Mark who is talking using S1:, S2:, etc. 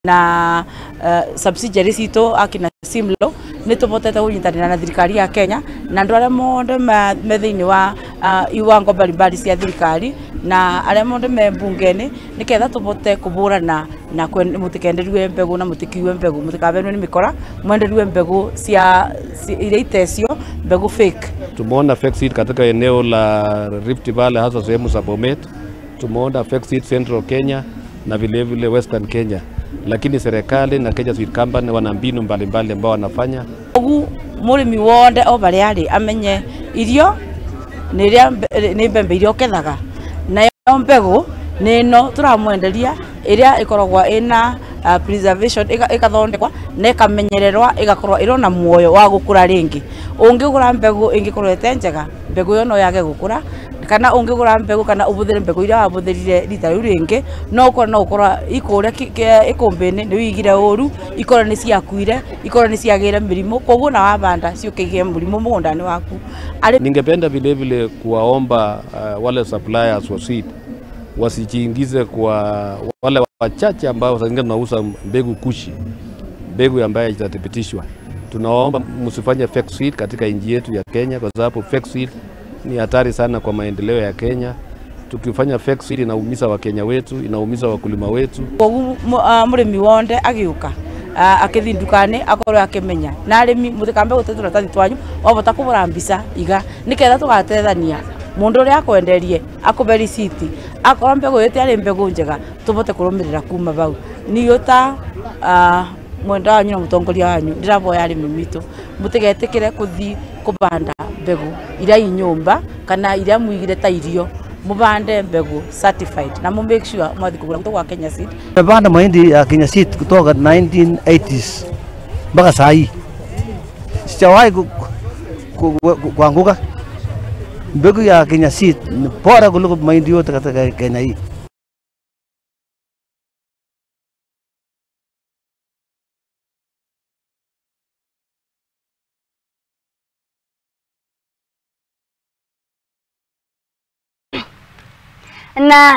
S1: na subsidiaries itu akina Simlo nitubotete kunyitanira na thirikari ya Kenya na andu aria mothe me thiini wa iwango mbalimbali cia thirikari na aria mothe me bungeni niketha tubote kuburana na mutikenderwe mbegu na mutikiwe mbegu mutikabenwe ni mikora mwenderwe mbegu cia ile itesio mbegu fake.
S2: Tumeona fake seed katika eneo la Rift Valley hasa sehemu za Bomet, tumeona fake seed Central Kenya na vile vile Western Kenya, lakini serikali na Kenya Seed Company wana mbinu mbalimbali ambao wanafanya.
S1: Murimi wonde o bari ari amenye irio ni mbembe irio kethaga nayo mbegu nino turamwenderia iria ikoragwa ina preservation ikathondekwa na ikamenyererwa igakorwa irona muoyo wa gukura ringi. Ungigura mbegu ingikorwa etenjega mbegu yo no yage gukura kana ungigura mbegu kana ubuthire mbegu iria wabuthirire rita riu ringi no ukorwa ikuria ikumbini ni wigire uru ikorwa ni ciakuire ikorwa ni ciagire mirimo koguo na wabanda ciukigie murimo mugundani waku.
S2: Ningependa vile vile kuwaomba wale suppliers wa seed wasijiingize kwa wale wachache ambao sasa tunauza mbegu kushi, mbegu ambayo haijathibitishwa. Tunaomba msifanye fake seed katika nchi yetu ya Kenya, kwa sababu fake seed ni hatari sana kwa maendeleo ya Kenya. Tukifanya fake seed inaumiza Wakenya wetu, inaumiza wakulima wetu.
S1: Murimi wonde agiuka akithi ndukane akorwo akimenya na arimi mutikambe gutetura tathi twanyu obota kubura mbica iga niketha tugatethania mundu ria akwenderie akube receipt akorwo mbegu yete ari mbegu njega tubote kurumirira kuma bau niyo ta mwenda wanyu na mutongoria wanyu ndiraboya arimi mitu mutigetikire kuthi kubanda mbegu iria inyumba kana iria muigire ta irio mubande mbegu certified na mu make sure mwathi kugura kutoka Kenya Seed.
S3: Tumepanda mahindi ya Kenya Seed kutoka 1980s mpaka saa hii sijawahi kuanguka. Mbegu ya Kenya Seed ni bora kuliko mahindi yote katika Kenya hii.
S4: Na